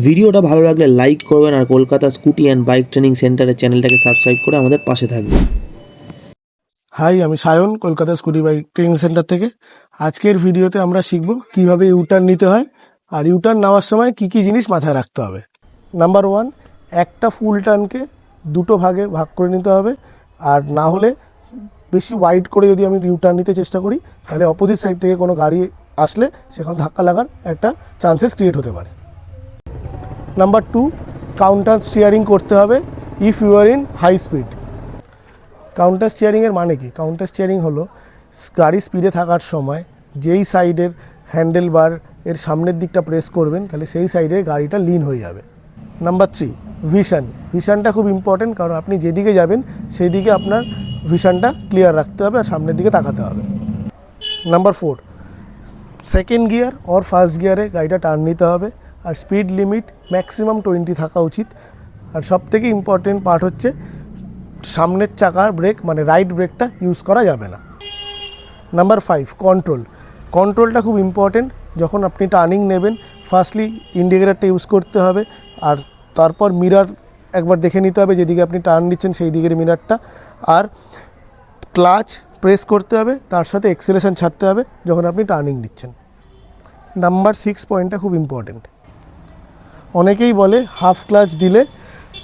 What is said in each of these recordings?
ভিডিওটা ভালো লাগলে লাইক করবেন আর Kolkata scooty and bike training সেন্টারের চ্যানেলটাকে সাবস্ক্রাইব করে আমাদের পাশে থাকবেন। হাই, আমি Sayan, Kolkata scooty bike training centre থেকে। আজকের ভিডিওতে আমরা শিখব কিভাবে ইউটার্ন নিতে হয় আর ইউটার্ন নেওয়ার সময় কি কি জিনিস মাথায় রাখতে হবে। নাম্বার 1, একটা ফুল টার্নকে দুটো ভাগে ভাগ করে নিতে হবে। আর না হলে বেশি ওয়াইড করে যদি আমি ইউটার্ন নিতে চেষ্টা করি তাহলে অপোজিট সাইড থেকে কোনো গাড়ি আসলে সেখানে ধাক্কা লাগার একটা চান্সেস ক্রিয়েট হতে পারে। নাম্বার 2, কাউন্টার স্টিয়ারিং করতে হবে if you are in high speed. Counter স্টিয়ারিংয়ের মানে কি? কাউন্টার স্টিয়ারিং হলো গাড়ি স্পিডে থাকার সময় যেই সাইডের হ্যান্ডেল বার এর সামনের দিকটা প্রেস করবেন তাহলে সেই সাইডের গাড়িটা লিন হয়ে যাবে। নাম্বার 3, ভিশনটা খুব ইম্পর্টেন্ট, কারণ আপনি যেদিকে যাবেন সেই দিকে আপনার ভিশনটা ক্লিয়ার রাখতে হবে আর সামনের দিকে তাকাতে হবে। Number 4, second gear or first গিয়ারে গাড়িটা টার্ন নিতে হবে আর স্পিড লিমিট ম্যাক্সিমাম 20 থাকা উচিত। আর সবথেকে ইম্পর্টেন্ট পার্ট হচ্ছে সামনের চাকার ব্রেক মানে রাইট ব্রেকটা ইউজ করা যাবে না। নাম্বার 5, কন্ট্রোলটা খুব ইম্পর্টেন্ট। যখন আপনি টার্নিং নেবেন ফার্স্টলি ইন্ডিকেটারটা ইউজ করতে হবে আর তারপর মিরর একবার দেখে নিতে হবে যেদিকে আপনি টার্ন নিচ্ছেন সেই দিকের মিররটা। আর ক্লাচ প্রেস করতে হবে, তার সাথে এক্সেলারেশন ছাড়তে হবে যখন আপনি টার্নিং নিচ্ছেন। নাম্বার 6 পয়েন্টটা খুব ইম্পর্টেন্ট। অনেকেই বলে হাফ ক্লাচ দিলে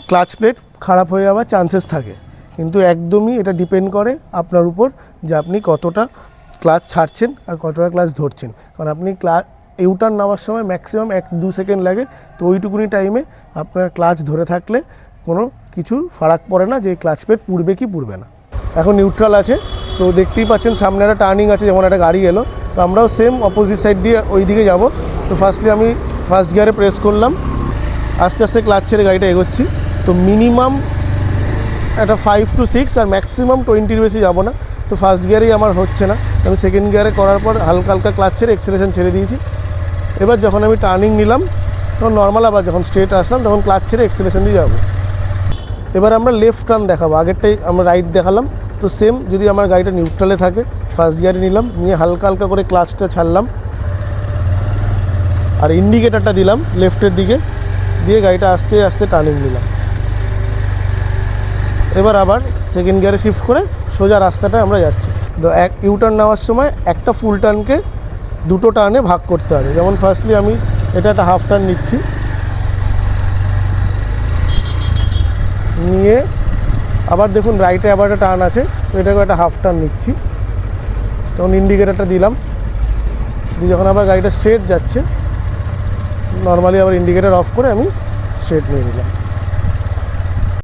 ক্লাচ প্লেট খারাপ হয়ে যাওয়ার চান্সেস থাকে, কিন্তু একদমই এটা ডিপেন্ড করে আপনার উপর যে আপনি কতটা ক্লাচ ছাড়ছেন আর কতটা ক্লাচ ধরছেন। কারণ আপনি ইউটার্ন নেওয়ার সময় ম্যাক্সিমাম 1-2 সেকেন্ড লাগে, তো ওইটুকুনি টাইমে আপনার ক্লাচ ধরে থাকলে কোনো কিছু ফারাক পড়ে না যে ক্লাচ প্লেট পুড়বে কি পুড়বে না। এখন নিউট্রাল আছে, তো দেখতেই পাচ্ছেন সামনে একটা টার্নিং আছে, যেমন একটা গাড়ি এলো, তো আমরাও সেম অপোজিট সাইড দিয়ে ওই দিকে যাব। তো ফার্স্টলি আমি ফার্স্ট গিয়ারে প্রেস করলাম, আস্তে আস্তে ক্লাচ ছেড়ে গাড়িটা এগোচ্ছি। তো মিনিমাম একটা 5 to 6 আর ম্যাক্সিমাম 20-র বেশি যাব না। তো ফার্স্ট গিয়ারেই আমার হচ্ছে না, আমি সেকেন্ড গিয়ারে করার পর হালকা হালকা ক্লাচ ছেড়ে এক্সেলারেশন ছেড়ে দিয়েছি। এবার যখন আমি টার্নিং নিলাম তখন নর্মাল, আবার যখন স্ট্রেট আসলাম তখন ক্লাচ ছেড়ে এক্সেলারেশন দিয়ে যাবো। এবার আমরা লেফট টার্ন দেখাবো, আগেরটাই আমরা রাইট দেখালাম। তো সেম যদি আমার গাড়িটা নিউট্রালে থাকে ফার্স্ট গিয়ারে নিলাম, নিয়ে হালকা হালকা করে ক্লাচটা ছাড়লাম আর ইন্ডিকেটারটা দিলাম লেফটের দিকে, দিয়ে গাড়িটা আস্তে আস্তে টার্নিং নিলাম। এবার আবার সেকেন্ড গিয়ারে শিফট করে সোজা রাস্তাটায় আমরা যাচ্ছি। তো ইউটার্ন নেওয়ার সময় একটা ফুল টার্নকে দুটো টার্নে ভাগ করতে হবে। যেমন ফার্স্টলি আমি এটা একটা হাফ টার্ন নিচ্ছি, নিয়ে আবার দেখুন রাইটে আবার একটা টার্ন আছে, তো এটাকে একটা হাফ টার্ন নিচ্ছি। তখন ইন্ডিকেটারটা দিলাম, দিয়ে যখন আবার গাড়িটা স্ট্রেট যাচ্ছে নর্মালি আবার ইন্ডিকেটার অফ করে আমি স্ট্রেট নিয়ে নিলাম।